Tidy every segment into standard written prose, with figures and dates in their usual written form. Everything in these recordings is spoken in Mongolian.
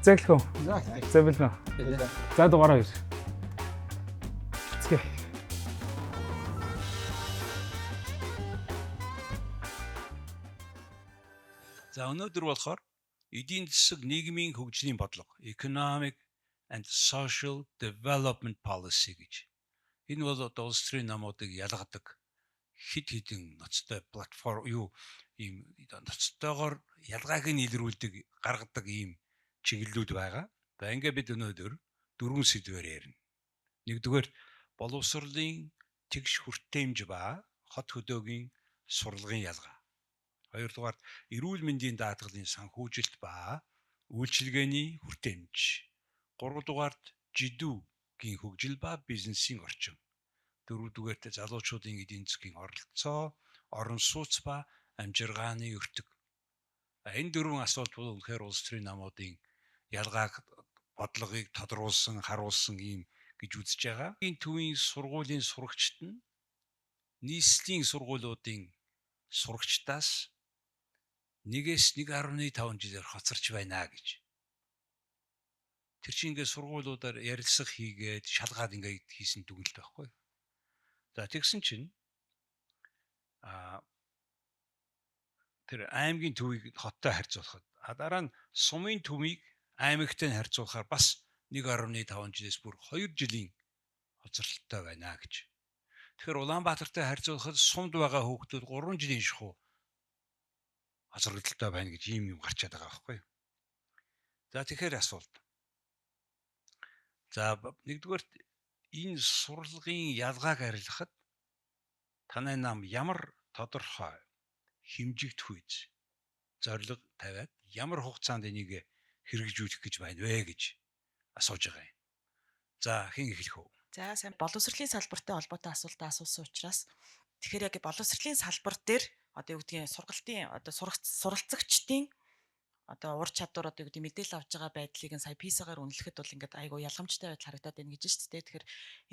Зэглэх үү? Зэвлэнэ. За дугаараа ир. Цэгэ. За өнөөдөр болохоор эдийн засаг нийгмийн хөгжлийн бодлого Economic and Social Development Policy гэж. Энэ бол одоо улс төрийн намуудыг ялгадаг хэд хэдэн ноцтой платформ ийм ноцтойгоор ялгааг нь илрүүлдэг гаргадаг ийм чиглэлүүд байгаа. За ингээд бид өнөөдөр дөрвөн сэдвээр ярина. Нэгдүгээр боловсролын тэгш хүртээмж ба хот хөдөөгийн сурлагын ялгаа. Хоёрдугаар эрүүл мэндийн даатгалын санхүүжилт ба үйлчилгээний хүртээмж. Гуравдугаарт жидүүгийн хөгжил ба бизнесийн орчин. Дөрөвдүгээрт залуучуудын эдийн засгийн оролцоо, орон сууц ба амжиргааны өртөг. Энэ дөрвөн асуулт бол үнэхээр улс төрийн намуудын ялгааг бодлогыг тодруулсан, харуулсан юм гэж үзэж байгаа. Энэ төвийн сургуулийн сурагчид нь нийслэлийн сургуулиудын сурагчдаас 1-1.5 жилээр хоцорч байна гэж. Тэр чинь ингээд сургуулиудаар ярилцах хийгээд шалгаад ингээд хийсэн дүгнэлт байхгүй. За тэгсэн чинь тэр аймгийн төвийг хоттой харьцуулахад дараа нь сумын төвийг аймагтай харьцуулахаар бас 1.5 жилээс бүр 2 жилийн хоцролттой байна гэж. Тэгэхээр Улаанбаатартай харьцуулахад сумд байгаа хүүхдүүд 3 жилийн шахуу хоцролттой байна гэж ийм юм гарчаад байгаа байхгүй. За тэгэхээр асуулт. За нэгдүгээр энэ сурлагын ялгааг арилгахад танай нам ямар тодорхой хэмжигдэх үйс зорилго тавиад ямар хугацаанд энийг хэрэгжүүлэх гэж байна вэ гэж асууж байгаа юм. За хэн эхлэх вэ? За сайн боловсролын салбартай холбоотой асуултаа асуусан учраас тэгэхээр яг боловсролын салбар дээр одоо юу гэдгийг сургалтын одоо суралцагчдын одоо ур чадвар одоо юу гэдэг мэдээлэл авч байгаа байдлыг нь сая PISA-гаар үнэлэхэд бол ингээд айгүй ялгамжтай байдал харагдаад байна гэж шүү дээ. Тэгэхээр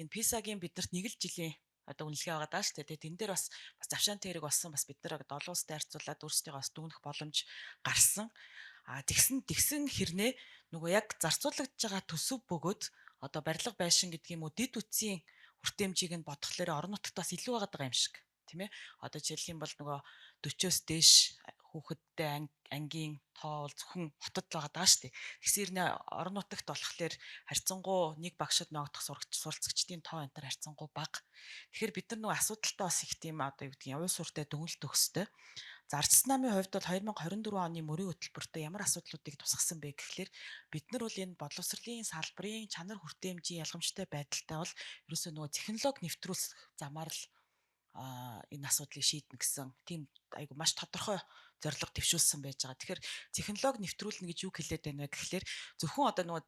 энэ PISA-гийн биднэрт нэг л жилийн одоо үнэлгээ байгаа даа шүү дээ. Тэн дээр бас завшаантай хэрэг болсон бас бид нар олон улстай харьцуулаад өөрсдийгөө бас дүгнэх боломж гарсан. Тэгсэн хэрнээ нөгөө яг зарцуулагдж байгаа төсөв бөгөөд одоо барилга байшин гэдэг юм уу дэд үтсийн хүртээмжийг нь бодхолоор орон нутагт бас илүү байгаа юм шиг тийм ээ. Одоо жишээлх юм бол нөгөө 40-оос дээш хүүхэдтэй ангийн тоо бол зөвхөн хотод байгаа даа шүү дээ. Тэгсээр нэ орон нутагт болохоор харьцангуй нэг багшид ногдох суралцагчдын тоо энэ төр харьцангуй бага. Тэгэхээр бид нар нөгөө асуудалтай бас их тийм одоо юу гэдгийг уул сууртай дүгнэлт өгсөй. Зарцсан намын хувьд бол 2024 оны мөрийн хөтөлбөртөө ямар асуудлуудыг тусгасан бэ гэхлээр бид нар бол энэ боловсролын салбарын чанар хүртээмжийн ялгамжтай байдалтай бол ерөөсөө нөгөө технологи нэвтрүүлэх замаар л энэ асуудлыг шийднэ гэсэн тийм айгу маш тодорхой зорилго төвшүүлсэн байж байгаа. Тэгэхээр технологи нэвтрүүлнэ гэж юу хэлээд байна вэ гэхлээр зөвхөн одоо нөгөө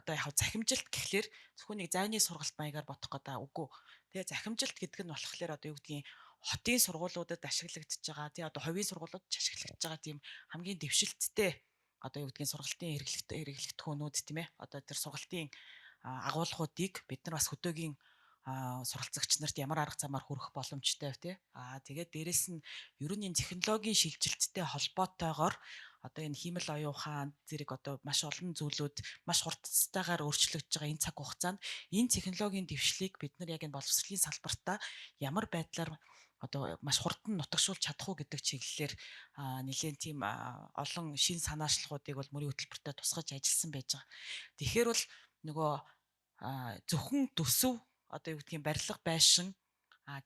одоо яг захимжилт гэхлээр зөвхөн нэг зайны сургалт маягаар бодох гэдэг үгүй. Тэгээ захимжилт гэдэг нь болохоор одоо юу гэдгийг хотын сургуулиудад ашиглагдж байгаа тий одоо хувийн сургуулиудад ашиглагдж байгаа тийм хамгийн дэвшилттэй одоо юу гэдгийг сургалтын хэрэглэгдэхүүнүүд тийм ээ одоо тэр сургалтын агуулгуудыг бид нар бас хөдөөгийн суралцагч нарт ямар арга замаар хүрэх боломжтой тий. Тэгээд дээрэс нь ер нь энэ технологийн шилжилттэй холбоотойгоор одоо энэ хиймэл оюун ухаан зэрэг одоо маш олон зүйлүүд маш хурдцтайгаар өөрчлөгдөж байгаа энэ цаг хугацаанд энэ технологийн дэвшлиг бид нар яг энэ боловсролын салбартаа ямар байдлаар одоо маш хурдан нутагшуулж чадах уу гэдэг чиглэлээр нэлээд тийм олон шин санаачлалуудыг бол мөрийн хөтөлбөртөө тусгаж ажилласан байж байгаа. Тэгэхээр бол нөгөө зөвхөн төсөв одоо юу гэдгийг барилга байшин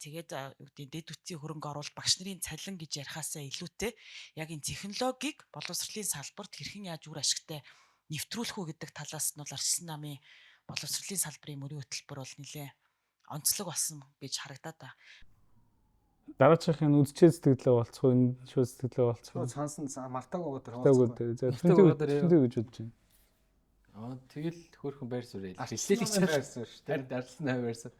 тэгээд юу гэдгийг дэд үтсийн хөрөнгө оруулалт багш нарын цалин гэж ярихаасаа илүүтэй яг энэ технологиг боловсролын салбарт хэрхэн яаж үр ашигтай нэвтрүүлэх үү гэдэг талаас нь бол арчсан намын боловсролын салбарын мөрийн хөтөлбөр бол нэлээд онцлог болсон гэж харагдаад байна. Дараачихын үдчээ сэтгэлээ болцох энэ шууд сэтгэлээ болцох. Сансан мартаг өгöd гэж бодож байна. Тэгэл хөөрхөн байр суурь хэллээ л байрсан шүү дээ. Дарсан 8 байрсан.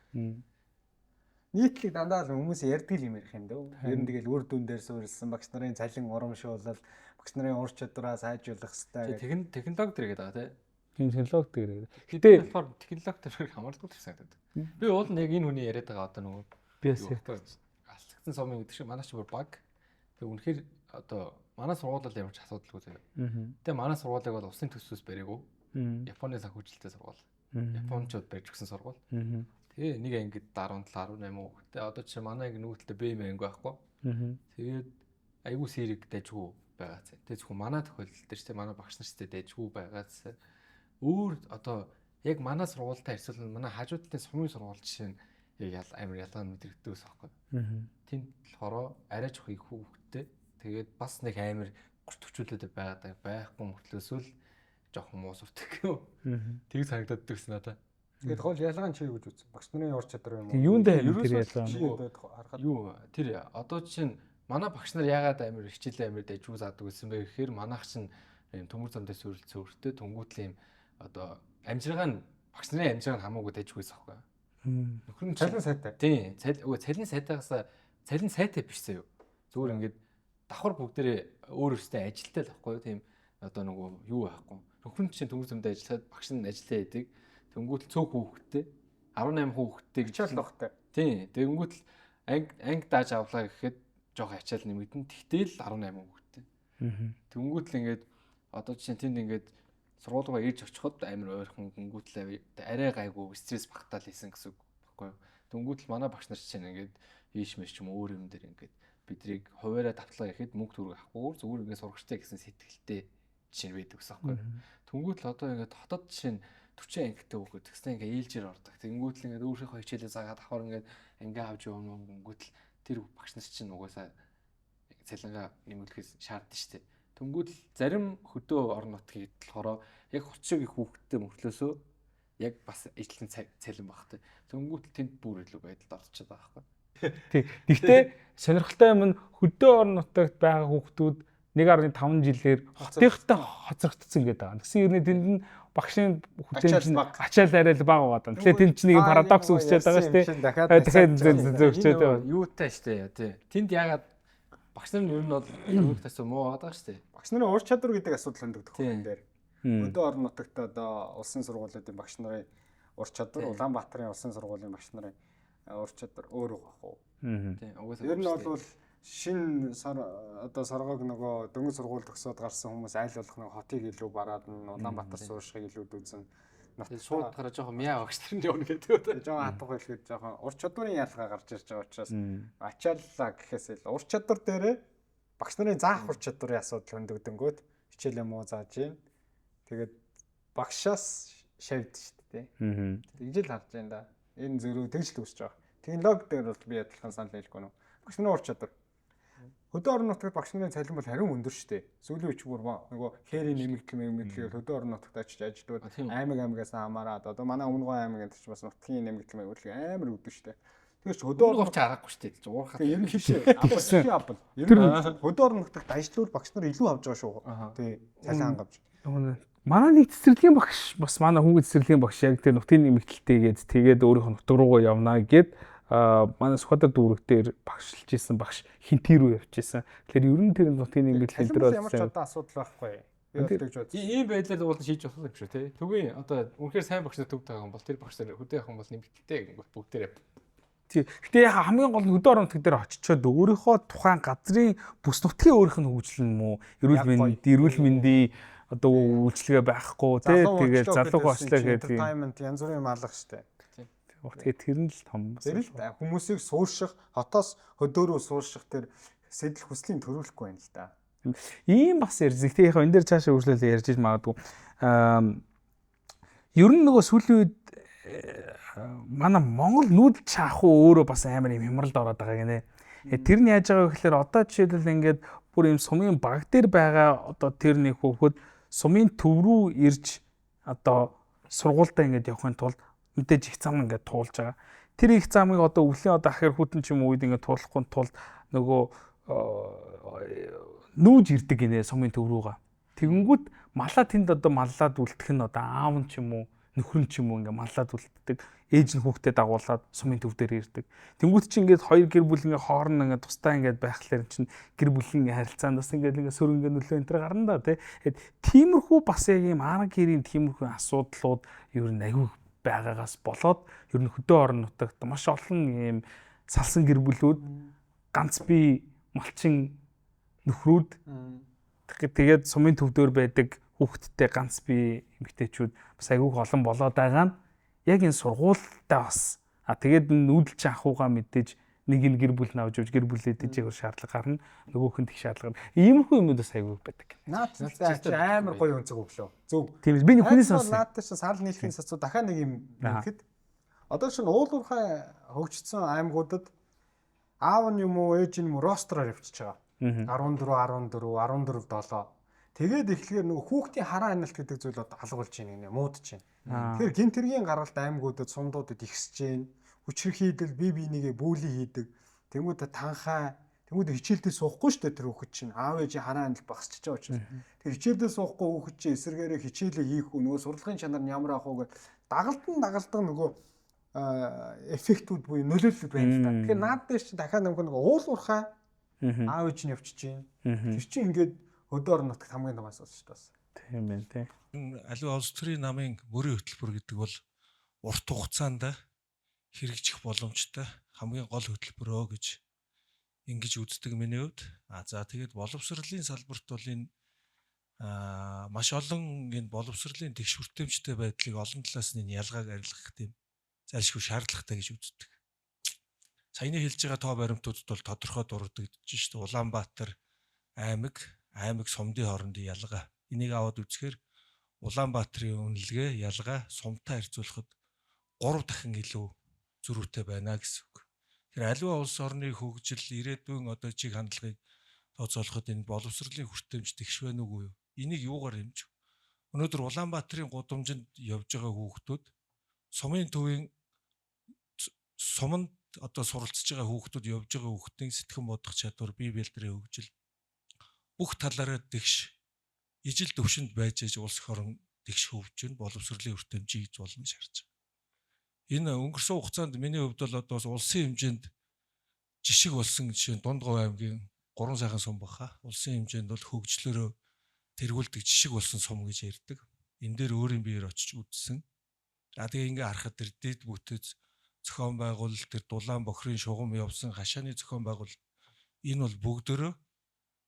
Нийтлэг дандаа л хүмүүс ярьдаг юм ярих юм дөө. Ер нь тэгэл үр дүн дээр суурилсан багш нарын цалин урамшуулал, багш нарын ур чадвараа сайжруулах хэрэгтэй. Технологи дээр гэдэг байгаа тийм технологи дээр. Гэтэ болохоор технологи дээр хамаардаг л санагдаад. Би уул нь яг энэ хүний яриад байгаа одоо нөгөө биэс алцагдсан сумын гэдэг шиг манай ч бүр баг. Тэг үнэхээр одоо манай сургуулиуд ямар ч асуудалгүй заяа. Аа. Тэгээ манай сургуулийг бол улсын төсвөөс бариагүй. Аа. Японы санхүүжилттэй сургууль. Японочууд барьж өгсөн сургууль. Аа. Тэгээ нэг ангид 17 18 хүүхэдтэй. Одоо чи манай анги нүүдэлтэй Б анги байхгүй. Тэгээд айгүй сэрэг дайжгүй байгаа цаа. Тэгээ зөвхөн манай тохиолдол дээр ч манай багш нартай дайжгүй байгаас өөр одоо яг манай сургуультай харьцуулбал манай хажуудтай сумын сургууль жишээ нь яг амар ялгаа мэдрэгддэг ус байхгүй. Тэнд болохоор арай жоох их хүүхэдтэй. Тэгээд бас нэг амар гурт төвчүүлээд байгаад байхгүй мөртлөөсөл жоохон муу сурдаг гэх юм. Тэг санагдаад дэгс надаа. Тэгээд гол ялгаа нь чи юу гэж үзсэн? Багш нарын ур чадвар юм уу? Юунд харин тэр ялгаа? Юу тэр одоо жишээ нь манай багш нар яагаад амар хичээлээ амар дайжгүй заадаг гэсэн бэ гэхээр манайх чинь юм төмөр замдаа цөөрөлттэй түнгүүтл юм одоо амжиргаа нь багш нарын амжиргаа нь хамаагүй дайжгүйс аахгүй. Нөхөр нь цалин сайтай. Тийм, цалин сайтаагаас цалин сайтай биш заяа. Зүгээр ингээд давхар бүгдээрээ өөр өөртөө ажилтаа л байхгүй тийм одоо нөгөө юу байхгүй. Нөхөр нь чинь төмөр замдаа ажиллаад багш нь ажиллаа хийдэг. Тэнгүүтэл цөөх хүүхэдтэй 18 хүүхэдтэй гэж Ачаал багтай. Тийм. Тэнгүүтэл анги дааж авлаа гэхэд жоох ачаал нэмэгдэн. Тэгтэл 18 хүүхэдтэй. Тэнгүүтэл ингээд одоо жишээ нь тэнд ингээд сургуулигаа ирж очиход амар ойрхон тэнгүүтэл арай гайгүй стресс багтаал хийсэн гэсэн үг байхгүй юу. Тэнгүүтэл манай багш нар чинь ингээд ийш мэш ч юм өөр юм дээр ингээд бидрийг хуваараа давтлаа гэхэд мөнгө төгрөг авахгүй зүгээр ингээд сурагчтай гэсэн сэтгэлтэй жишээ байдаг гэсэн байхгүй юу. Тэнгүүтэл одоо ингээд хотод жишээ нь 40 ангитай хүүхэд тэгснэ ингээд ээлжээр ордог. Тэнгүүтэл ингээд өөрийнхөө хичээлээ заагаад давхар ингээд ингээ авч явна гүнгүүтэл тэр багш нар чинь угаасаа цалингаа нэмүүлэхээс шаардсан шүү дээ. Тэнгүүтэл зарим хөдөө орон нутгийн болохоор яг 30 шиг их хүүхэдтэй мөртлөөсөө яг бас ижлэн цалин багтай. Тэнгүүтэл тэнд бүр илүү байдалд орчиход байгаа байхгүй. Тий. Гэхдээ сонирхолтой юм нь хөдөө орон нутагт байгаа хүүхдүүд 1.5 жилээр хотынхтай хоцрогдсон гэдэг байгаа. Тэгсэн юм тэнд нь багшийн хүлэмж ачаал арай л бага байгаа. Тэгэхээр тэнд чинь нэг парадокс үүсчихэд байгаа шүү дээ. Дахиад зөвчөөд байгаа. Юутай шүү дээ. Тий. Тэнд ягаад багш нар нь ер нь бол өөрөөх тасаа муу байгаа шүү дээ. Багш нарын ур чадвар гэдэг асуудал хөндөгдөх юм дээр. Мм. Хөдөө орон нутагт одоо улсын сургуулиудын багш нарын ур чадвар, Улаанбаатарын улсын сургуулийн багш нарын ур чадвар өөр байх уу? Тий. Угаасаа Ер нь бол шин одоо соргоог нөгөө дөнгөж сургууль төгсөөд гарсан хүмүүс аль болох нэг хотыг илүү бараад нь Улаанбаатар сууршихыг илүү дүүзэн. шууд гараа жоохон мяа багш нар нь явна гэдэг. Жоохон хатах хэлгээд жоохон ур чадварын ялгаа гарч ирж байгаа учраас ачааллаа гэхээс илүү ур чадвар дээрээ багш нарын заах ур чадварын асуудал хөндөгдөнгөт хичээлээ муу зааж гин. Тэгээд багшаас шавьд шүү дээ. Тэгж л харж байна да. Энэ зөрүү тэгж л үүсэж байгаа. Технологи дээр бол би адилхан санал хэлэхгүй нөө. Багш нарын ур чадвар. Хөдөө орон нутагт багш нарын цалин бол харин өндөр шүү дээ. Сүүлийн үеч бүр нөгөө хээрийн нэмэгдэл хөдөө орон нутагт очиж ажиллаад аймагаас хамаараад одоо манай өмнөгөө аймагт ч бас нутгийн нэмэгдэл амар өгдөг шүү дээ. Тэгэхээр ч хөдөө орон нутагт харахгүй шүү дээ. Уурхаа. Ер нь хичээ апл. Ер нь хөдөө орон нутагт ажиллавал багш нар илүү авч байгаа шүү. Тий. Цалин хангавч. Манай нэг цэцэрлэгийн багш бас манай хүүхэд цэцэрлэгийн багш яг тэр нутгийн нэмэгдэлтэйгээд тэгээд өөрийнхөө нутаг руугаа явнаа гэд манай Сүхбаатар дүүрэгтэр багшлж исэн багш хинтий рүү явж исэн. Тэгэхээр ер нь тэр нутгийн нэмэгдэл дээр ямар ч одоо асуудал байхгүй. Би бол тэгж бодсон. Ийм байдлаар уулын шийдэж болох юм шүү тий. Түгийн одоо үнэхээр сайн багш нар төвд байгаа юм бол тэр багш нар хөдөө явах юм бол нэмэгдэлтэй гингүүт бүгдээрээ. Гэтэ хамгийн гол нь хөдөө орон нутаг дээр очичоод өөрийнхөө тухайн газрын бүс нутгийн өөрийнх нь хөгжил нь муу эрүүл мэндийн одоо үйлчлэгээ байхгүй тий. Тэгээд залуу башлаа гэдэг янз бүрийн юм алах штэ. Тэгээд тэр нь л том. Тэр л хүмүүсийг суурших, хотоос хөдөө рүү суурших тэр сэтэл хүслийн төрүүлэхгүй байна л да. Ийм бас ярьж гэхдээ яг энэ дээр цаашаа үргэлжлүүлээ ярьж иж магадгүй. Ер нь нөгөө сүүлийн үед манай Монгол нүүдэл чаах уу өөрөө бас амар юм хямралд ороод байгаа гинэ. Тэр нь яаж байгаа вэ гэхээр одоо жишээлбэл ингээд бүр юм сумын баг дээр байгаа одоо тэр нэг хүүхэд сумын төв рүү ирж одоо сургуультай ингээд явахын тулд мэдээж их зам ингээд туулж байгаа. Тэр их замыг одоо өвлийн одоо ахир хүтэн ч юм уу үед ингээд туулахгүй тулд нөгөө нүүж ирдэг гинэ сумын төв рүүгээ. Тэгэнгүүт малаа тэнд одоо маллаад үлдэх нь одоо аав нь ч юм уу нөхөр нь ч юм уу ингээд маллаад үлддэг. Ээж нь хүүхдээ дагуулад сумын төв дээр ирдэг. Тэнгүүт чи ингээд хоёр гэр бүл ингээд хооронд ингээд тустай ингээд байхлаар чинь гэр бүлийн харилцаанд бас ингээд сөрөнгө нөлөө энэ төр гарна да тий. Тиймэрхүү бас яг юм арга гэрийн тиймэрхүү асуудлууд ер нь аюу байгаагаас болоод ер нь хөдөө орон нутагт маш олон ийм салсан гэр бүлүүд ганц бие малчин нөхрүүд тэгээд сумын төвдөр байдаг хүүхэдтэй ганц бие эмэгтэйчүүд бас айгүйх олон болоод байгаа нь яг энэ сургуультай бас тэгээд нүүдэлч анхуугаа мэдээж нэг нь гэр бүл навж өгч гэр бүлээ дэжээх шаардлага гарна нөгөөх нь тех шаардлага гарна иймэрхүү юмуд бас айгүй байдаг. Наад амар гоё өнцөг өглөө. Зөв. Тийм би нүхнээс сонсон. Наад чинь сал нийлхийн сацуу дахиад нэг юм гэхэд одоо шин уулуурхай хөгжсөн аймагуудад аав нь юм уу ээж нь юм уу ростроор явчихж байгаа. 14 14 7. Тэгээд эхлэхээр нөгөө хүүхдийн хараа аналт гэдэг зүйл одоо алгуулж байна гинэ муудаж байна. Тэгэхээр гин тэргийн гаралт аймагуудад сумдуудад ихсэж байна. Хүчрэх хийдэл бие бинийгээ бүүли хийдэг. Тэнгүүд танхаа тэнгүүд хичээлдээ суухгүй шүү дээ тэр хүүхэд чинь аав ээжийн хараа аналт багсчихж байгаа учраас. Тэр хичээлдээ суухгүй хүүхэд чинь эсэргээрээ хичээлээ хийх үү нөгөө сурлагын чанар нь ямар ах уу гэдэг дагалдан нөгөө эффектүүд буюу нөлөөлөл байна л да. Тэгэхээр наад дээр чинь дахиад нөгөө уулуурхай аав ээж нь явчихж байна. Тэр чинь ингээд өдөр нутагт хамгийн томоос болж байна. Тийм байна тий. Аливаа улс төрийн намын мөрийн хөтөлбөр гэдэг бол урт хугацаанд хэрэгжих боломжтой хамгийн гол хөтөлбөрөө гэж ингэж үздэг миний хувьд. За тэгээд боловсролын салбарт бол энэ маш олон энэ боловсролын тэгш хүртээмжтэй байдлыг олон талаас нь ялгааг арилгах тийм зайлшгүй шаардлагатай гэж үздэг. Саяны хэлж байгаа тоо баримтуудад бол тодорхой дурддагдж шүү дээ. Улаанбаатар аймаг сумдын хоорондын ялгаа. Энийг аваад үзэхээр Улаанбаатарын үнэлгээ ялгаа сумтай харьцуулахад 3 дахин илүү зөрүүтэй байна гэсэн үг. Тэгэхээр аливаа улс орны хөгжил ирээдүйн одоо чиг хандлагыг тооцоолоход энэ боловсролын хүртээмж тэгш байна уу юу? Энийг юугаар хэмжих? Өнөөдөр Улаанбаатарын гудамжинд явж байгаа хүүхдүүд сумын төвийн суманд одоо суралцж байгаа хүүхдүүд явж байгаа хүүхдийн сэтгэн бодох чадвар, бие бэлтрийн хөгжил бүх талаараа тэгш ижил төвшөнд байж улс орон тэгш хөгжиж боловсролын хүртээмжийг болно гэж харж байгаа. Энэ өнгөрсөн хугацаанд миний хувьд бол одоо улсын хэмжээнд жишг болсон жишээ нь Дундгов аймгийн 3 сайхан сум баха. Улсын хэмжээнд бол хөгжлөөрөө тэргүүлдэг жишг болсон сум гэж ярьдаг. Энэ дээр өөрийн биеэр очиж үзсэн. Тэгээ ингээ харахад тэр дэд бүтэц зохион байгуулалт тэр дулаан бохрын шугам явсан хашааны зохион байгуулалт энэ бол бүгдөө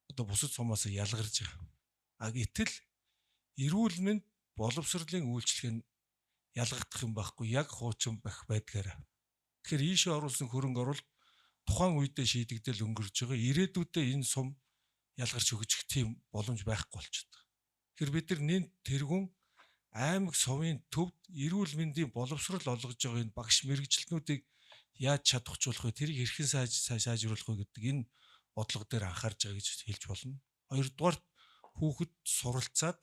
одоо бусад сумаас ялгарж байгаа. Гэтэл эрүүл мэнд боловсролын үйлчлэг нь ялгагдах юм байхгүй яг хуучин байх байдгаараа. Тэгэхээр ийшээ оруулсан хөрөнгө оруулалт тухайн үедээ шийдэгдэл өнгөрж байгаа. Ирээдүйдээ энэ сум ялгарч өгчих тийм боломж байхгүй болчиход байгаа. Тэгэхээр бид нар нэн тэргүүн аймаг сумын төвд эрүүл мэндийн боловсрол олгож байгаа энэ багш мэрэгчлэнүүдийг яаж чадахжуулах вэ? Тэрийг хэрхэн сайжруулах вэ гэдэг энэ бодлого дээр анхаарч байгаа гэж хэлж болно. Хоёрдугаар хүүхэд суралцаад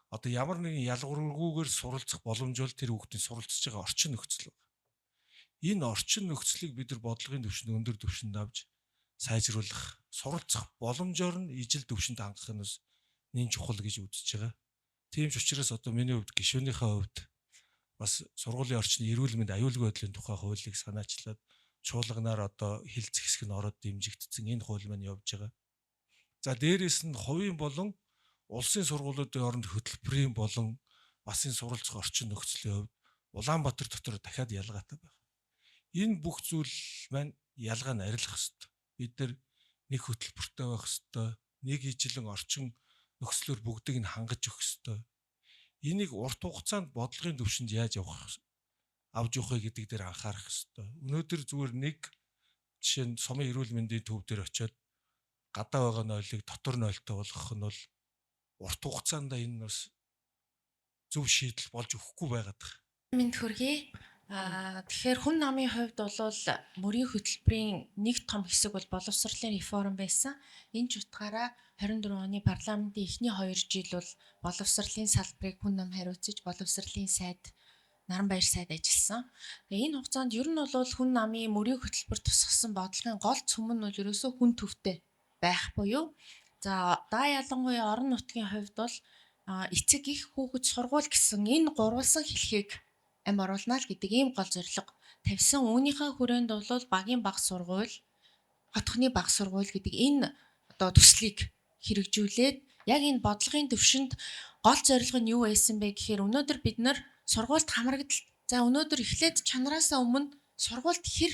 одоо ямар нэгэн ялгуургүйгээр суралцах боломж бол тэр хүүхдийн суралцж байгаа орчин нөхцөл байна. Энэ орчин нөхцөлийг бид нар бодлогын түвшинд өндөр түвшинд авч сайжруулах, суралцах боломжоор нь ижил түвшинд хангах нь бас нэн чухал гэж үзэж байгаа. Тийм ч учраас одоо миний хувьд гишүүнийхээ хувьд бас сургуулийн орчны эрүүл мэнд аюулгүй байдлын тухай хуулийг санаачлаад чуулганаар одоо хилцэх хэсэг нь ороод дэмжигдсэн энэ хууль маань явж байгаа. За дээрээс нь хувийн болон улсын сургуулиудын хооронд хөтөлбөрийн болон бас энэ суралцах орчин нөхцөлийн хувьд Улаанбаатар дотор дахиад ялгаатай байна. Энэ бүх зүйл маань ялгаа нь арилгах хэрэгтэй. Бид нар нэг хөтөлбөртэй байх хэрэгтэй. Нэг ижилэн орчин нөхцлөөр бүгдийг нь хангаж өгөх хэрэгтэй. Энийг урт хугацаанд бодлогын түвшинд яаж авч явах вэ гэдэг дээр анхаарах хэрэгтэй. Өнөөдөр зүгээр нэг жишээ нь сумын эрүүл мэндийн төв дээр очиод гадаа байгаа нойлыг дотор нойлтой болгох нь бол урт хугацаанд энэ бас зөв шийдэл болж өгөхгүй байгаад байна. Мэнд хүргэе. Тэгэхээр хүн намын хувьд бол мөрийн хөтөлбөрийн нэг том хэсэг бол боловсролын реформ байсан. Энэ ч утгаараа 24 оны парламентын эхний 2 жил бол боловсролын салбарыг хүн нам хариуцаж боловсролын сайд Наранбаяр сайд ажилласан. Тэгээ энэ хугацаанд ер нь бол хүн намын мөрийн хөтөлбөр тусгасан бодлогын гол цөм нь бол ерөөсөө хүн төвтэй байх буюу за ялангуяа орон нутгийн хувьд бол эцэг их хүүхэд сургууль гэсэн энэ гурвалсан хэлхийг амь оруулна л гэдэг ийм гол зорилго тавьсан. Үүнийхээ хүрээнд бол багийн баг сургууль, хотхны баг сургууль гэдэг энэ одоо төслийг хэрэгжүүлээд яг энэ бодлогын төвшөнд гол зорилго нь юу байсан бэ гэхээр өнөөдөр бид нар сургуульд хамрагдалт за өнөөдөр эхлээд чанараасаа өмнө сургуульд хэр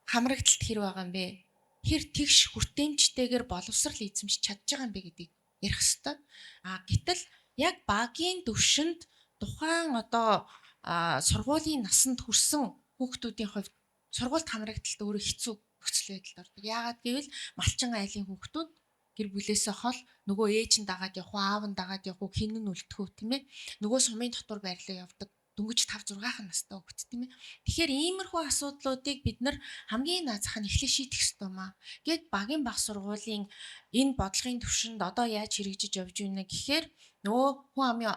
хамрагдалт хэр байгаа юм бэ? хэр тэгш хүртээмжтэйгээр боловсрал эзэмшиж чадж байгаа юм бэ гэдгийг ярих хэрэгтэй. Гэтэл яг багийн төвшөнд тухайн одоо сургуулийн насанд хүрсэн хүүхдүүдийн хувьд сургуульд хамрагдалт өөрөө хэцүү нөхцөл байдалд ордог. Яагаад гэвэл малчин айлын хүүхдүүд гэр бүлээсээ хол нөгөө ээж нь дагаад явах уу, аав нь дагаад явах уу, хэн нь үлдэх үү тийм ээ. Нөгөө сумын дотор байрлал явдаг. Дөнгөж 5 6 настай хүүхэд тийм ээ. Тэгэхээр иймэрхүү асуудлуудыг бид нар хамгийн наазах нь эхлээ шийдэх ёстой маа. Гэт багийн баг сургуулийн энэ бодлогын түвшинд одоо яаж хэрэгжиж явж байна гэхээр нөгөө хүн амын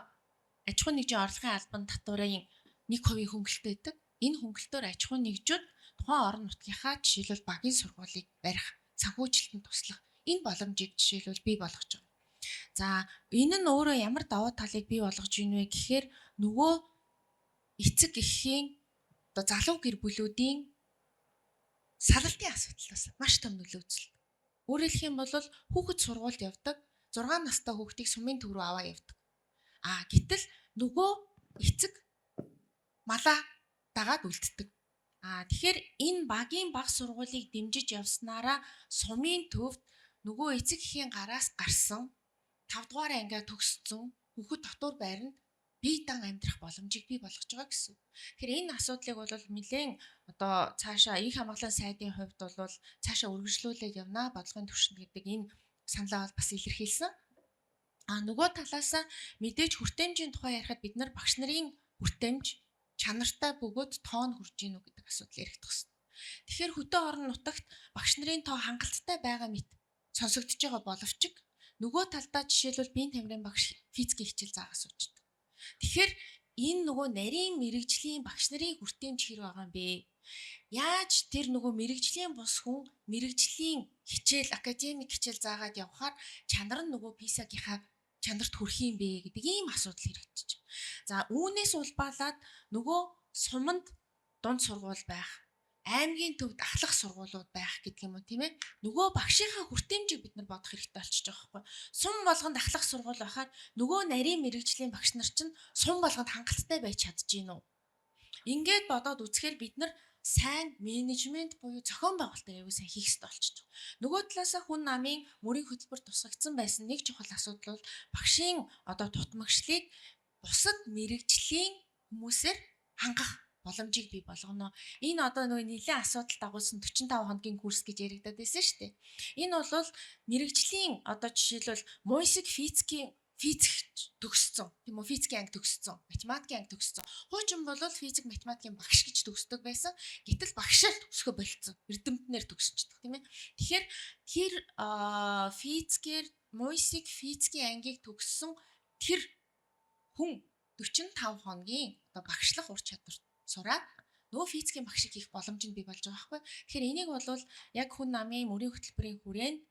аж ахуйн нэгжийн орлогын албан татварын 1% хөнгөлөлттэй байдаг. Энэ хөнгөлөлтөөр аж ахуйн нэгжүүд тухайн орон нутгийнхаа жишээлбэл багийн сургуулийг барих, санхүүжилтэнд туслах энэ боломжийг жишээлбэл бий болгож байгаа. За энэ нь өөрөө ямар давуу талыг бий болгож ийн вэ гэхээр нөгөө эцэг эхийн одоо залуу гэр бүлүүдийн салалтын асуудлаас маш том нөлөө үзүүлдэг. Өөрөөр хэлэх юм бол хүүхэд сургуульд явдаг, 6 настай хүүхдийг сумын төв рүү аваа явдаг. Гэтэл нөгөө эцэг малаа дагаад үлддэг. Тэгэхээр энэ багийн баг сургуулийг дэмжиж явснараа сумын төвд нөгөө эцэг эхийн гараас гарсан 5 дугаар ангиа төгссөн хүүхэд дотор байранд бие дан амьдрах боломжийг бий болгож байгаа гэсэн. Тэгэхээр энэ асуудлыг бол нэлээд одоо цаашаа их хамгаалалын сайдын хувьд бол цаашаа үргэлжлүүлээд явна бодлогын түвшинд гэдэг энэ саналаа бол бас илэрхийлсэн. Нөгөө талаас мэдээж хүртээмжийн тухай ярихад бид нар багш нарын хүртээмж чанартай бөгөөд тоон хүрж гин үү гэдэг асуудал яригдах хэрэгтэй. Тэгэхээр хөтөө орон нутагт багш нарын тоо хангалттай байгаа мэт сонсогдож байгаа боловч нөгөө талдаа жишээлбэл биеийн тамирын багш физикийн хичээл заагаа суучдаг. Тэгэхээр энэ нөгөө нарийн мэрэгжлийн багш нарын хүртээмж хэр байгаа юм бэ? Яаж тэр нөгөө мэрэгжлийн бус хүн мэрэгжлийн хичээл, академик хичээл заагаад явхаар чанар нь нөгөө PISA-гийнхаа чанарт хүрэх юм бэ гэдэг ийм асуудал хэрэгжиж байна. За үүнээс улбаалаад нөгөө суманд дунд сургууль байх, аймгийн төвд ахлах сургуулиуд байх гэдэг юм уу тийм ээ. Нөгөө багшийнхаа хүртээмжийг бид нар бодох хэрэгтэй болчихж байгаа байхгүй. Сум болгонд ахлах сургууль байхаар нөгөө нарийн мэрэгжлийн багш нар чинь сум болгонд хангалттай байж чадчих гин үү? Ингээд бодоод үзэхээр бид нар сайн менежмент буюу зохион байгуулалтыг аягүй сайн хийх хэрэгтэй болчихж байгаа. Нөгөө талаасаа хүн намын мөрийн хөтөлбөр тусгагдсан байсан нэг чухал асуудал бол багшийн одоо тутмагшлыг бусад мэрэгжлийн хүмүүсээр хангах боломжийг бий болгоно. Энэ одоо нөгөө нэлийн асуудал дагуулсан 45 хоногийн курс гэж яригдаад байсан шүү дээ. Энэ бол мэрэгжлийн одоо жишээлбэл муйсик физик төгссөн. Тийм үү? Физикийн анги төгссөн, математикийн анги төгссөн. Хуучин бол физик, математикийн багш гэж төгсдөг байсан. Гэтэл багшаар төгсгөө болцсон. Эрдэмтнээр төгсчдөг, тийм ээ. Тэгэхээр тэр физикээр муйсик физикийн ангийг төгссөн тэр хүн 45 хоногийн одоо багшлах ур чадвар сураад нөгөө физикийн багшиг хийх боломж нь бий болж байгаа байхгүй. Тэгэхээр энийг бол яг хүн намын мөрийн хөтөлбөрийн хүрээнд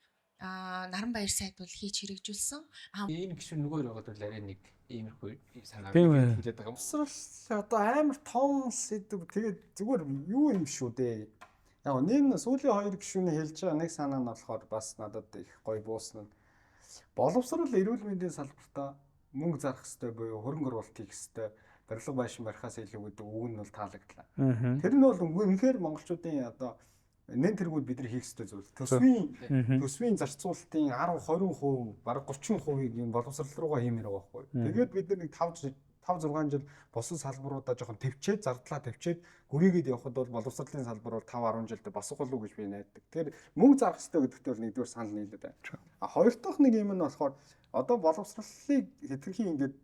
Наранбаяр сайд бол хийж хэрэгжүүлсэн. Энэ гişүн нөгөө байгаад бол арай нэг иймэрхүү санаа Тийм ээ. хэлээд байгаа юм. Усрал одоо амар том сэдв тэгээд зүгээр юу юм шүү дээ. Яг нэг сүүлийн хоёр гишүүний хэлж байгаа нэг санаа нь болохоор бас надад их гоё буусна. Боловсрал эрүүл мэндийн салбартаа мөнгө зарах хэрэгтэй буюу хөрөнгө оруулалт хийх хэрэгтэй. Барилга байшин барихаас илүү гэдэг үг нь бол таалагдлаа. Тэр нь бол үнэхээр монголчуудын одоо нэн тэргүүд бид нар хийх ёстой зүйл. Төсвийн зарцуулалтын 10-20%, бараг 30%-ийг юм боловсрал руугаа хиймээр байгаа байхгүй. Тэгээд бид нар нэг 5-6 жил босод салбаруудаа жоохон төвчээд, зардлаа төвчээд гүрийгээд явхад бол боловсролын салбар бол 5-10 жилдээ босох болов гэж би найддаг. Тэгэхээр мөнгө зарах ёстой гэдэгт бол нэгдүгээр санал нийлээд байна. Хоёр дахь нэг юм нь болохоор одоо боловсролыг хэтэрхий ингээд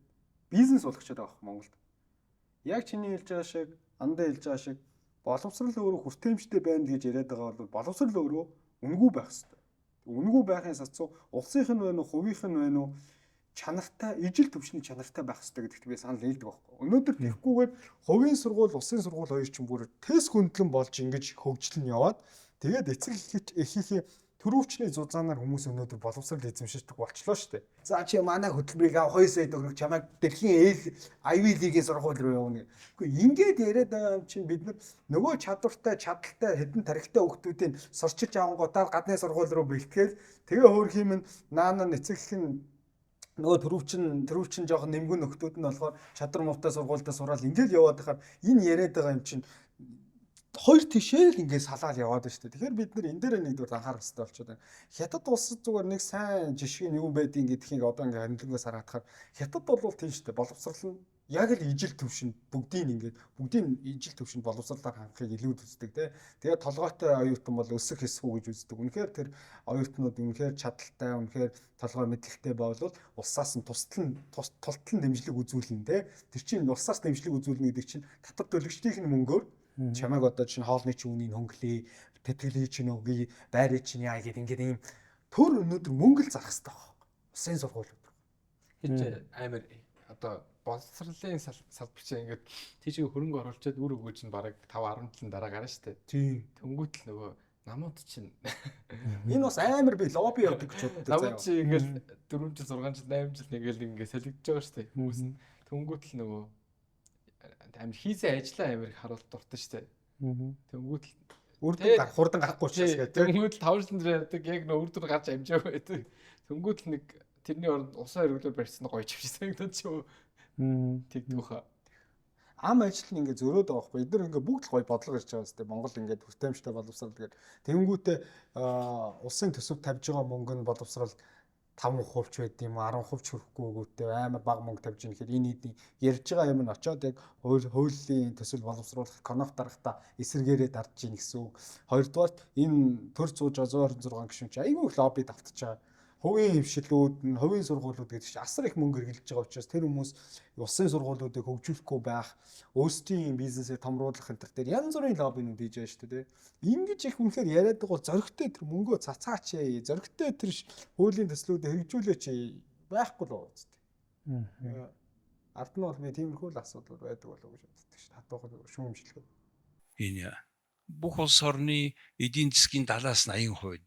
бизнес болгочиход байгаа байхгүй Монголд. Яг чиний хэлж байгаа шиг, андаа хэлж байгаа шиг боловсрал өөрөө хүртээмжтэй байна гэж яриад байгаа бол боловсрал өөрөө үнэгүй байх хэрэгтэй. Үнэгүй байхын сацуу улсынх нь байна уу, хувийнх нь байна уу, чанартай, ижил төвчний чанартай байх хэрэгтэй гэдэгт би санал нийлдэг байхгүй. Өнөөдөр тэгхгүйгээр хувийн сургууль, улсын сургууль хоёр ч юм бүр тест хөндлөн болж ингэж хөгжлөн яваад тэгээд эцэг эхийн төрөвчний зузаанаар хүмүүс өнөөдөр боловсрал эзэмшдэг болчлоо шүү дээ. За чи манай хөтөлбөрийг 2 сая төгрөг чамайг дэлхийн Ivy League-ийн сургууль руу явуулна. Гэхдээ ингээд яриад байгаа юм чинь бид нөгөө чадвартай, чадaltaй, хэдэн тарихтай хүүхдүүдийн сурчиж авангуудаар гадны сургууль руу бэлтгээл тэгээ хөөх юм наана эцэгхэн нөгөө төрөвчин жоохон нэмгэн нөхдүүд нь болохоор чадвар муутай сургуультай сураал ингээд яваад байхаар энэ яриад байгаа юм чинь хоёр тишээ л ингээд салаал яваад байна шүү дээ. Тэгэхээр бид нар энэ дээр нэгдүгээр анхаарах хэрэгтэй болчиход байна. Хятад улсад зүгээр нэг сайн жишг нь юу байдгийг гэдгийг одоо ингээд харилцангаас харахаар хятад бол тийм шүү дээ. Боловсрол нь яг л ижил төвшөнд бүгдийн ижил төвшөнд боловсролоор хангахыг илүү үздэг те. Тэгээд толгойтой оюутан бол өсөх эсвүү гэж үздэг. Үнэхээр тэр оюутнууд үнэхээр чадaltaй, үнэхээр толгой мэдлэгтэй болвол улсаас нь тултал нь дэмжлэг үзүүлнэ те. Тэр чинь улсаас дэмжлэг үзүүлнэ гэдэг чинь татвар төлөгчдийн мөнгөөр чамайг одоо чинь хоолны чинь үнийг хөнгөлөе, тэтгэлийг чинь өгье, байрыг чинь яа гэдэг ингээд ийм төр өнөөдөр мөнгө л зарах хэрэгтэй байна. Усын сургуулиуд. Хич амар одоо боловсролын салбар чинь ингээд тийшээ хөрөнгө оруулчаад үр өгөөж нь бараг 5-10 жилийн дараа гарна шүү дээ. Тийм. Тэнгүүт л нөгөө намууд чинь энэ бас амар би лобби явдаг гэж боддог. намууд чинь ингээд 4 жил 6 жил 8 жил нэгэл ингээд солигдож байгаа шүү дээ. Хүмүүс тэнгүүт л нөгөө амар хийсэн ажлаа амар их харуулт дуртай шүү дээ. Тэнгүүт л үрдэн хурдан гарахгүй учраас гэдэг. Тэнгүүт л 5 жил ярьдаг яг нөө үрдүр гарч амжаагүй байдаг. Тэнгүүт л нэг тэрний оронд усаа хэрэглээр барьсан гоё чивсэн гэдэг ч юм. Тэгдүүхэ. Ам ажил нь ингээ зөрөөд байгаа хгүй. Эдгээр ингээ бүгд л гоё бодлого ирж байгаа зү. Монгол ингээ хүртээмжтэй боловсрал гэдэг. Тэнгүүтээ улсын төсөв тавьж байгаа мөнгө нь боловсрал 5% ч байд юм 10% ч хүрэхгүй өгөөтэй амар бага мөнгө тавьж ийн гэхээр энэ хэдийн ярьж байгаа юм нь очоод яг хуулийн төсөл боловсруулах конов дарахта эсэргээрээ дарж ийн гэсэн үг. Хоёрдугаарт энэ төр сууж байгаа 126 гишүүн чи айгүй их лобби давтаж байгаа. Хувийн хвшилүүд нь, хувийн сургуулиуд гэдэг чинь асар их мөнгө хэрэглэж байгаа учраас тэр хүмүүс улсын сургуулиудыг хөгжүүлэхгүй байх, өөрсдийн бизнесээ томруулах энэ төр дээр янз бүрийн лоббинууд хийж байгаа шүү дээ. Ингэж их үнэхээр яриад байгаа бол зөрөгтэй тэр мөнгөө цацаач, зөрөгтэй тэр хуулийн төслүүдээ хэрэгжүүлээч байхгүй л үстэй. Ард нь бол би тиймэрхүү л асуудал байдаг болов уу гэж боддог шүү дээ. Хатуухан шүүмжлэхэд. Энэ бүх улс орны эдийн засгийн 70-80%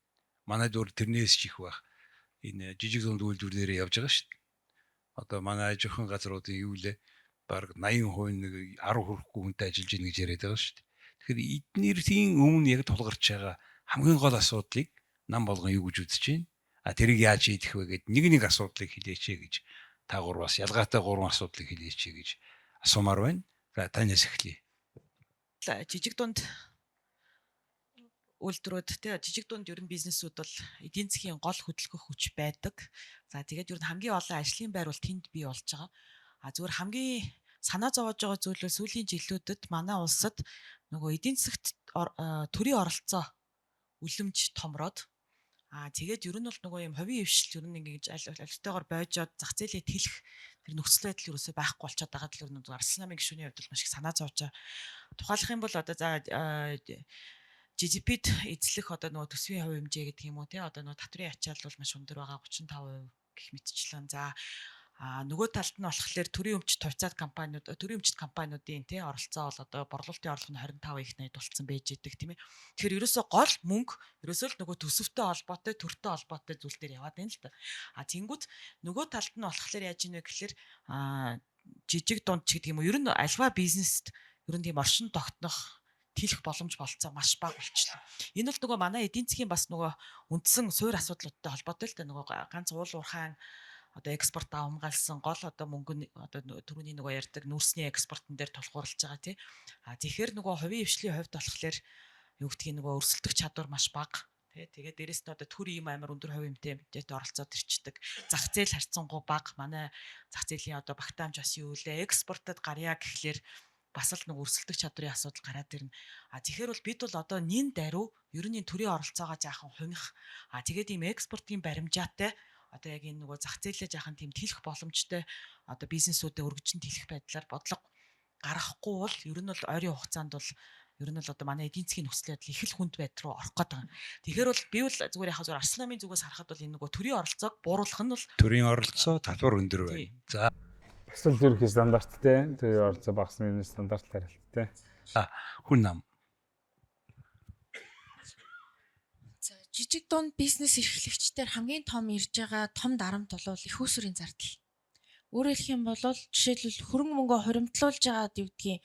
манай дөр тэрнээс ч их байх. Энэ жижиг дунд үйлдвэрлэлээр явж байгаа шүү дээ. Одоо манай аж ахуйн газруудын юу лээ баг 80% нэг 10 хүрэхгүй хүнтэй ажиллаж ийн гэж яриад байгаа шүү дээ. Тэгэхээр эднэрийн өмнө яг тулгарч байгаа хамгийн гол асуудлыг нам болгон юу гэж үзэж байна? А тэрийг яаж шийдэх вэ гэд нэг асуудлыг хэлээч гэж та гурваас ялгаатай 3 асуудлыг хэлээч гэж асуумаар байна. За танаас эхлэе. Жижиг дунд үйлдвэрүүд те жижиг дунд ер нь бизнесүүд бол эдийн засгийн гол хөдөлгөх хүч байдаг. За тэгээд ер нь хамгийн олон ажлын байр бол тэнд бий болж байгаа. А зүгээр хамгийн санаа зовоож байгаа зүйл бол сүүлийн жилүүдэд манай улсад нөгөө эдийн засгт төрийн оролцоо үлэмж томроод тэгээд ер нь бол нөгөө юм хувийн хвшил ер нь ингэж аль бойжоод зах зээлээ тэлэх тэр нөхцөл байдал ерөөсөй байхгүй болчиход байгаа л ер нь Арслан намын гишүүний хувьд бол маш их санаа зовж байгаа. Тухайлах юм бол одоо за GDP-д эзлэх одоо нөгөө төсвийн хувь хэмжээ гэдэг юм уу тий одоо нөгөө татврын ачаал бол маш өндөр байгаа 35% гэх мэтчлэн за нөгөө талд нь болохоор төрийн өмчт хувьцаат компаниуд төрийн өмчт компаниудын тий оролцоо бол одоо борлуулалтын орлого нь 25 их найдуулсан байж идэг тийм ээ. Тэгэхээр ерөөсөө гол мөнгө ерөөсөө л нөгөө төсөвтэй холбоотой төртэй холбоотой зүйл дээр яваад байна л та. Тэнгүүд нөгөө талд нь болохоор яаж ийнэ гэхээр жижиг дунд ч гэдэг юм уу ер нь альва бизнест ер нь тийм оршин тогтнох хэлэх боломж болцоо маш бага болчихлоо. Энэ бол нөгөө манай эдийн засгийн бас нөгөө үндсэн суурь асуудлуудтай холбоотой л та нөгөө ганц уул уурхайн одоо экспорт авамгаалсан гол одоо мөнгө одоо түрүүний нөгөө ярьдаг нүүрсний экспортын дээр тулгуурлаж байгаа тий. Тэгэхээр нөгөө хувийн хвшлийн хувьд болохоор юу гэдгийг нөгөө өрсөлдөх чадвар маш бага. Тэгээд дээрэс нь одоо төр ийм амар өндөр хувийн хэмжээтэй оролцоод ирчдэг. Зах зээл харьцангуй бага. Манай зах зээлийн одоо багтаамж бас юу лээ экспортод гарья гэхлээр бас л нэг өрсөлдөх чадрын асуудал гараад ирнэ. Тэгэхээр бол бид бол одоо нин даруй ерөнийн төрийн оролцоогоо жаахан хумих. Тэгээд ийм экспортын баримжаатай одоо яг энэ нөгөө зах зээлээ жаахан тийм тэлэх боломжтой одоо бизнесүүдэд өргөжин тэлэх байдлаар бодлого гаргахгүй бол ер нь бол ойрын хугацаанд бол ер нь бол одоо манай эдийн засгийн нөхцөл байдал их л хүнд байдал руу орох гээд байгаа. Тэгэхээр бол би бол зүгээр яхаа зүгээр Арслан намын зүгээс харахад бол энэ нөгөө төрийн оролцоог бууруулах нь бол төрийн оролцоо татвар өндөр байна. За Бусдын ерөнхий стандарттай төрийн оролцоо багасны стандартлаар л тий. хүн нам. За жижиг дунд бизнес эрхлэгчдэр хамгийн том ирж байгаа том дарамт бол их усрын зардал. Өөрөөр хэлэх юм бол жишээлбэл хөрөнгө мөнгөө хуримтлуулж байгаад юу гэдгийг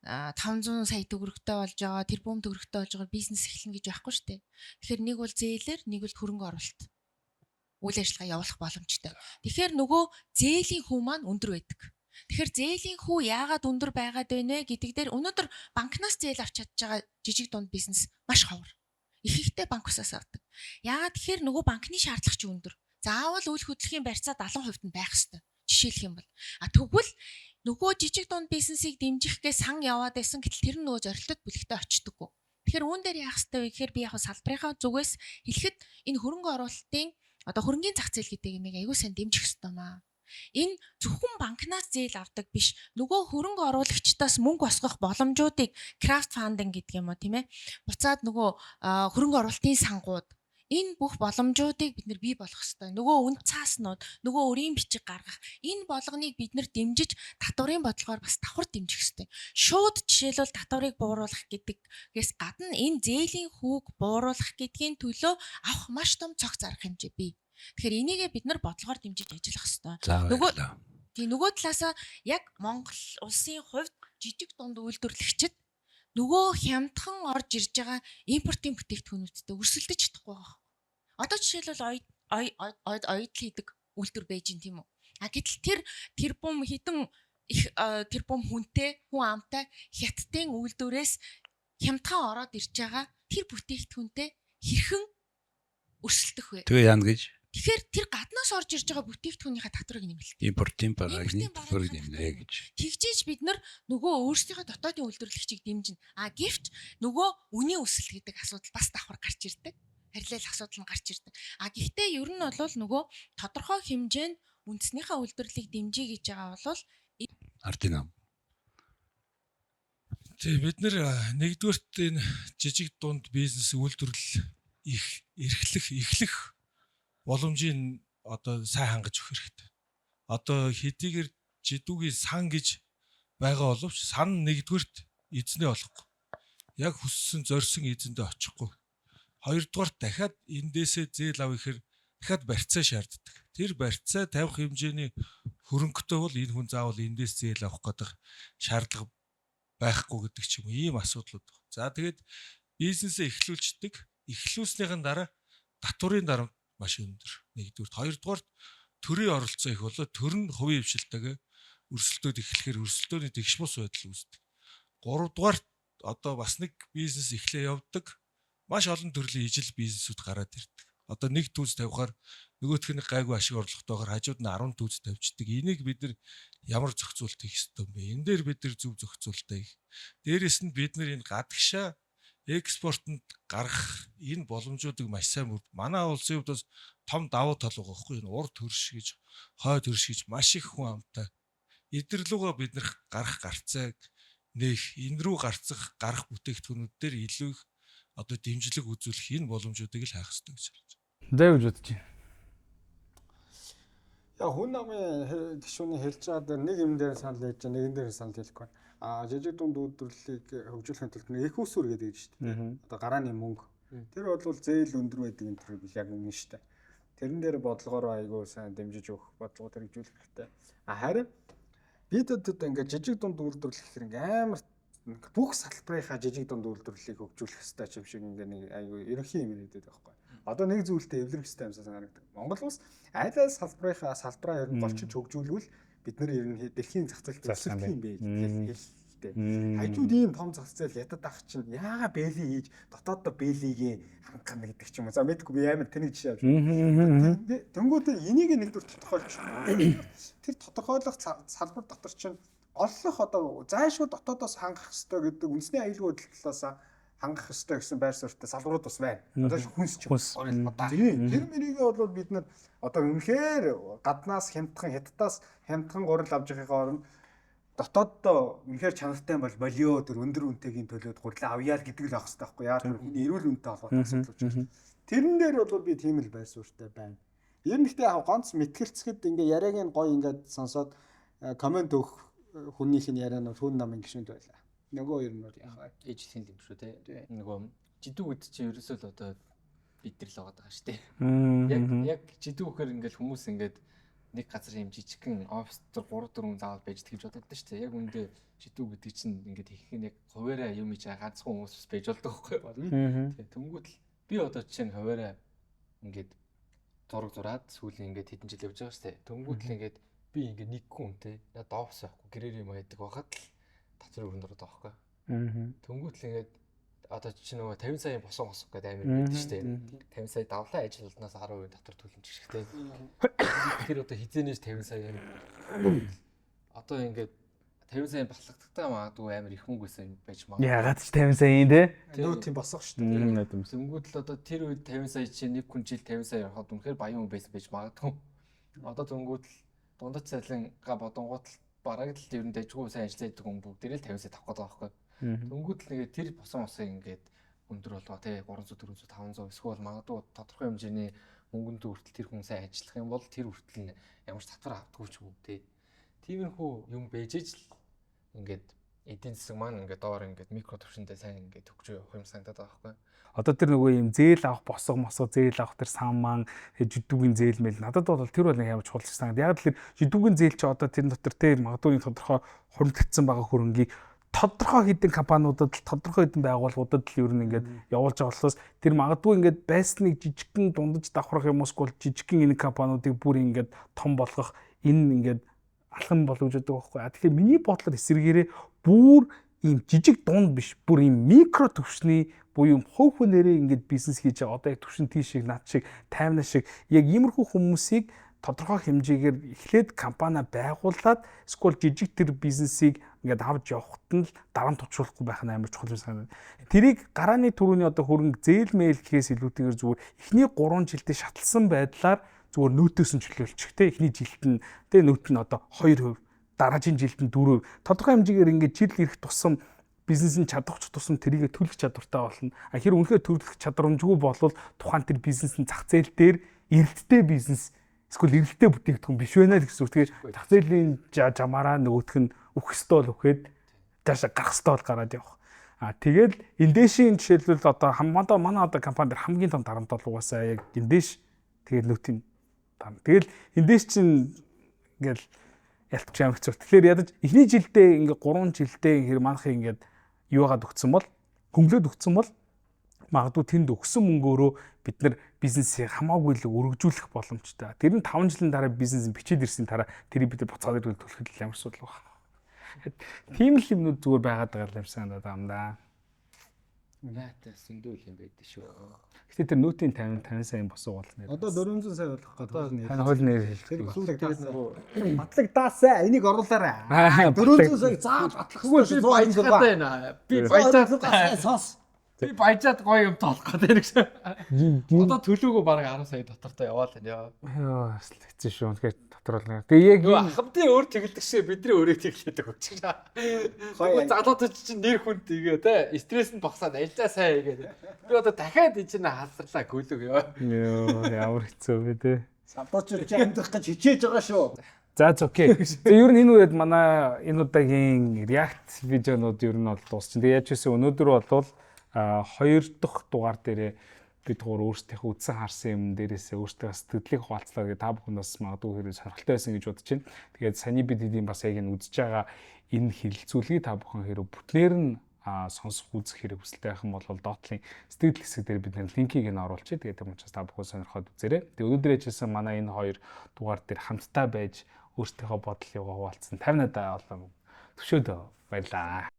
500 сая төгрөгтэй болж байгаа, тэрбум төгрөгтэй болж байгаа бизнес эхлэнэ гэж байхгүй шүү дээ. Тэгэхээр нэг бол зээлэр, нэг бол хөрөнгө оруулалт. Үйл ажиллагаа явуулах боломжтой. Тэгэхээр нөгөө зээлийн хүн маань өндөр байдаг. Тэгэхээр зээлийн хүү яагаад өндөр байгаад байна вэ гэдэг дээр өнөөдөр банкнаас зээл авч чадж байгаа жижиг дунд бизнес маш ховор. Их ихтэй банк усаас авдаг. Яагаад тэгэхээр нөгөө банкны шаардлага ч өндөр. Заавал үйл хөдлөлийн барьцаа 70% нь байх ёстой. Жишээлх юм бол. Тэгвэл нөгөө жижиг дунд бизнесийг дэмжихгээ сан яваад байсан гэтэл тэр нь нөгөө зорилтод бүлэгтээ очдоггүй. Тэгэхээр үүн дээр яах ёстой вэ гэхээр би яг салбарынхаа зүгээс хэлэхэд энэ хөрөнгө оруулалтын одоо хөрөнгөний зах зээл гэдэг юмыг аягүй сайн дэмжих ёстой маа. Энэ зөвхөн банкнаас зээл авдаг биш. Нөгөө хөрөнгө оруулагчдаас мөнгө босгох боломжуудыг краудфандинг гэдэг юм уу тийм ээ. Буцаад нөгөө хөрөнгө оруулалтын сангууд энэ бүх боломжуудыг бид нэр бий болгох ёстой. Нөгөө үн цааснууд, нөгөө өрийн бичиг гаргах энэ болгоныг бид нэр дэмжиж татварын бодлогоор бас давхар дэмжих ёстой. Шууд жишээлбэл татварыг бууруулах гэдгээс гадна энэ зээлийн хүүг бууруулах гэдгийн төлөө авах маш том цогц арга хэмжээ бий. Тэгэхээр энийгээ бид нар бодлогоор дэмжиж ажиллах ёстой. Нөгөө талаасаа яг Монгол улсын хувьд жижиг дунд үйлдвэрлэгчид нөгөө хямдхан орж ирж байгаа импортын бүтээгдэхүүнүүдтэй өрсөлдөж чадахгүй байна. Одоо жишээлбэл оёдл хийдэг үйлдвэр байж гин тийм үү. Гэтэл тэрбум хідэн тэрбум хүнтэй, хүн амтай хятадын үйлдвэрээс хямдхан ороод ирж байгаа тэр бүтээгдэхүүнтэй хэрхэн өрсөлдөх вэ? Тэгээ яана гэж Тэгэхээр тэр гаднаас орж ирж байгаа бүтээгдэхүүнийхээ татварыг нэмэлт. импортын барааны татварыг нэмнэ гэж. Тэгжээж бид нар нөгөө өөрсдийнхөө дотоодын үйлдвэрлэгчийг дэмжинэ. Гэвч нөгөө үнийн өсөлт гэдэг асуудал бас давхар гарч ирдэг. Харьлал асуудал нь гарч ирдэг. Гэхдээ ер нь бол нөгөө тодорхой хэмжээнд үндэснийхээ үйлдвэрлэлийг дэмжиж гэж байгаа бол Ардинам. Тэг бид нэр нэгдүгээрт энэ жижиг дунд бизнес үйлдвэрлэл эхлэх боломжийг одоо сайн хангаж өгөх хэрэгтэй. Одоо хэдийгээр жидүүгийн сан гэж байгаа боловч сан нэгдүгээрт эзнээ болохгүй. Яг хүссэн зорьсон эзэндээ очихгүй. Хоёрдугаар дахиад эндээсээ зээл авах ихээр дахиад барьцаа шаарддаг. Тэр барьцаа тавих хэмжээний хөрөнгөтэй бол энэ хүн заавал эндээс зээл авах гэдэг шаардлага байхгүй гэдэг ч юм уу ийм асуудлууд байна. За тэгээд бизнесээ эхлүүлснийхэн дараа татварын дарамт маш өндөр. Нэгдүгээр, хоёрдугаар төрийн оролцоо их болоо төр нь хувийн хвшилтэйгээ өрсөлдөөд эхлэхээр өрсөлдөөний тэгш бус байдал үүсдэг. Гуравдугаар одоо бас нэг бизнес эхлээ явдаг. Маш олон төрлийн ижил бизнесүүд гараад ирдэг. Одоо нэг түүс тавихаар нөгөөх нь гайгүй ашиг орлоготойгоор хажууд нь 10 түүс тавьчихдаг. Энийг бид нар ямар зохицуулт хийх ёстой юм бэ? Энэ дээр бид нар зөв зохицуултаа хийх. Дээрээс нь бид нар энэ гадагшаа экспортод гарах энэ боломжуудыг маш сайн манай улсын хувьд бас том давуу тал байгаа байхгүй энэ урд хөрш гэж хой төрш гэж маш их хүн амтай эдэрлүүгээ бид нар гарах гарцааг нээх энэ рүү гарах бүтээгдэхүүнүүд дээр илүү их одоо дэмжлэг үзүүлэх энэ боломжуудыг л хайх хэрэгтэй гэж хэлж байна. За юу гэж бодож байна? Яг хүн намын гишүүний хэлж байгаа дээр нэг юм дээр санал хийж байгаа, нэгэн дээр санал хэлэхгүй. Жижиг дунд үйлдвэрлэлийг хөгжүүлэхийн тулд нэг эко усүр гэдэг нь шүү дээ. Одоо гарааны мөнгө. Тэр бол зээл өндөр байдаг энэ төрөйг яг үнэн шүү дээ. Тэрэн дээр бодлогоор айгүй сайн дэмжиж өгөх бодлого хэрэгжүүлэх хэрэгтэй. Харин бид одоо ингээд жижиг дунд үйлдвэрлэх хэрэг амар бүх салбарынхаа жижиг дунд үйлдвэрлэлийг хөгжүүлэх хэрэгтэй юм шиг ингээд нэг айгүй ерөнхий юм яриад байгаа байхгүй. Одоо нэг зүйлтэй эвлэрэх хэрэгтэй юмсаа санагдав. Монгол улс аль аль салбараа ер нь голчиж хөгжүүлвэл бид нар ер нь дэлхийн зах зээлд өсөх юм бэ гэж хэлдэг. Хажууд ийм том зах зээл ядад ах чинь яага бэлий хийж дотооддоо бэлийгээ хангана гэдэг ч юм уу. За мэдгүй би амар тэнийг жишээ авч. Тэнгүүтээ энийг нэгдүгээр тодорхойлж. Тэр тодорхойлох салбар дотор чинь олох одоо зайшгүй дотоодоос хангах хэрэгтэй гэдэг үндэсний аюулгүй талаас хангах хэрэгтэй гэсэн байр суурьтай салбарууд бас байна. Одоо хүнс ч тэр мэрийгээ бол бид нар одоо үнэхээр гаднаас хятадаас хямдхан гурил авч байгаахаар нь дотооддоо үнэхээр чанартай бол болио тэр өндөр үнэтэйгийн төлөөд гурилаа авъя л гэдэг л авах хэрэгтэй байхгүй яа тэр хүний эрүүл үнэтэй холбоотой асуудал учраас. Тэрэн дээр бол би тийм л байр суурьтай байна. Ер нь ихтэй яг ганц мэтгэлцэхэд ингээ яриаг нь гоё ингээд сонсоод комент өгөх хүнийх нь яриа нь хүн намын гишүүнд байлаа. Нөгөө ер нь бол яхаа ээжлийн юм шүү те. Нөгөө жидүү үд чинь ерөөсөө л одоо бид нар л байгаа шүү дээ. Яг жидүү гэхээр ингээл хүмүүс ингээд нэг газар юм жижигхэн офис дээр 3-4 заавал байж гэж боддог шүү дээ. Яг үүндээ жидүү гэдэг чинь ингээд их нэг хуваараа юм хийж ганцхан хүмүүс байж болдог байхгүй юу? Тэгээ тэнгууд л би одоо жишээ нь хуваараа ингээд зураг зураад сүүлийн ингээд хэдэн жил явж байгаа шүү дээ. Тэнгууд л ингээд би ингээ нэг хүн те надад офс байхгүй гэрээр юм байдаг байхад л татвар өрөнд ороод байгаа байхгүй. Тэнгүүт л ингээд одоо чи нөгөө 50 сая босоо гэдэг амир байдаг шүү дээ. 50 сая давлаа ажилтнаас 10% татвар төлөмж гэх те. Тэр одоо хизээнээс 50 сая одоо ингээд 50 сая батлагдахтаа магадгүй амир их мөнгө байсан байж магадгүй. Ягаад ч 50 сая юм те. Нүүтийн босох шүү дээ. Тэнгүүт л одоо тэр үед 50 сая чи нэг хүн жил 50 сая явахад үнэхээр баян хүн байсан байж магадгүй. Одоо тэнгүүт л дундад цалингаа бодонгууд л бараг л ер нь дэжгүй сайн ажилладаг хүн бүгдээрээ л 50 сая тавах гэдэг байгаа байхгүй. Тэнгүүт л ингээд тэр босон ингээд өндөр болоо тий 300 400 500 эсвэл магадгүй тодорхой хэмжээний мөнгөнд хүртэл тэр хүн сайн ажиллах юм бол тэр хүртэл ямар ч татвар авдаггүй ч юм тий. Тиймэрхүү юм бэжэж л ингээд эдийн засаг маань ингээд доор ингээд микро төвшөндөө сайн ингээд төгжөө явах юм санагдаад байгаа байхгүй. Одоо тэр нөгөө юм зээл авах босго мосго зээл авах тэр самман жидүүгийн зээл мэл надад бол тэр бол ямар чухал санагд. Яг л тэр жидүүгийн зээл чи одоо тэр дотор тэр магадгүй тодорхой хуримтлагдсан байгаа хөрөнгийг тодорхой хэдэн компаниудад тодорхой хэдэн байгууллагуудад л ер нь ингээд явуулж байгаа болохоос тэр магадгүй ингээд байсныг жижигхэн дундаж давхрах юм уусгүй жижигхэн энэ компаниудыг бүр ингээд том болгох энэ ингээд алхам болов гэж боддог байхгүй. Тэгэхээр миний бодлоор эсэргээрээ бүр ийм жижиг дунд биш бүр ийм микро төвшний буюу хувь хүнээрээ ингээд бизнес хийж байгаа. Одоо яг төвшин тийш шиг над шиг таймна шиг яг иймэрхүү хүмүүсийг тодорхой хэмжээгээр эхлээд компани байгуулад эсвэл жижиг тэр бизнесийг ингээд авч явахт нь л дарамт тушруулахгүй байх нь амар чухал юм санагдав. Тэрийг гарааны түрүүний одоо хөрөнгө зээл мэйл гэхээс илүүтэйгээр зүгээр эхний 3 жилдээ шатлсан байдлаар зүгээр нөөтөөс нь чөлөөлчих те эхний жилд нь те нөөт нь одоо 2%, дараагийн жилд нь 4%. Тодорхой хэмжээгээр ингээд жил ирэх тусам бизнесийн чадварч тусам тэрийг төлөх чадвартай болно. Хэрэг үнэхээр төлөх чадвармжгүй болвол тухайн тэр бизнесийн зах зээл дээр эрэлттэй бизнес эсвэл эрэлттэй бүтээгдэхүүн биш байна л гэсэн үг. Тэгэхээр зах зээлийн жамаараа нөгөөх нь өгөх ёстой бол өгөхөд цаашаа гарах ёстой бол гараад явах. Тэгэл эндээшийн жишээлбэл одоо манай одоо компани дээр хамгийн том дарамт бол угаасаа яг эндээш тэгэл нөтийн дарамт. Тэгэл эндээш чинь ингээл ялтч амиг зүр. Тэгэхээр ядаж эхний жилдээ ингээ 3 жилдээ хэр манахыг ингээд юугаад өгсөн бол хөнгөлөд өгсөн бол магадгүй тэнд өгсөн мөнгөөрөө бид нар бизнесийг хамаагүй л өргөжүүлэх боломжтой. Тэр нь 5 жилийн дараа бизнес бичээд ирсэн дараа тэрийг бид нар буцаад ирвэл төлөхөд ямар асуудал байна. Тийм л юмнууд зүгээр байгаад байгаа юм санагдаад байна да. Наатай сүндүүл юм байдаг шүү. Гэтэ тэр нөтийн 50 сая босоо болно. Одоо 400 сая болох гэдэг. Тань хол нэр Тэр хэлдэг. батлагдаасаа энийг оруулаарай. 400 сая зааж батлах байна. Би баяжаад сос. Би баяжаад гоё юм тоолох гэдэг гэсэн. Одоо төлөөгөө бараг 10 сая дотортой яваал байна. Йоо, хэцүү шүү. Тэгэхээр дотор бол. Тэгээ яг хамтын өөр тэгэлдэг шиг бидний өөрөө тэглэдэг өгч чаа. Гоё залуучууд чинь нэр хүн тэгээ те стресс нь багсаад ажиллаа сайн гэдэг. Би одоо дахиад энэ чинь халсарлаа гөлөг ёо. Йоо, ямар хэцүү бэ те. Самбууч амдах гэж хичээж байгаа шүү. За окей. Тэгээ ер нь энэ үед манай энэ удаагийн React видеонууд ер нь бол дуусчихин. Тэгээ яаж ч гэсэн өнөөдөр бол 2 дахь дугаар дээрээ бид гур өөрсдийнхөө үдсэн харсан юм дээрээсээ өөртөө сэтгэлийг хуваалцлаа гэдэг та бүхэн бас магадгүй хэрэг сонирхолтой байсан гэж бодож байна. Тэгээд саний бид хэдийн бас яг энэ үзэж байгаа энэ хилцүүлгийг та бүхэн хэрэг бүтнээр нь сонсох үзэх хэрэг хүсэлтэй байх юм бол доотлын сэтгэл хэсэг дээр бид линкийг нь оруулчих. Тэгээд тэр учраас та бүхэн сонирхоод үзээрэй. Тэгээд өнөөдөр яжсэн манай энэ 2 дугаар дээр хамтдаа байж өөртөөхөө бодлыг хуваалцсан 50 надаа болоо төвшөөд баярлаа.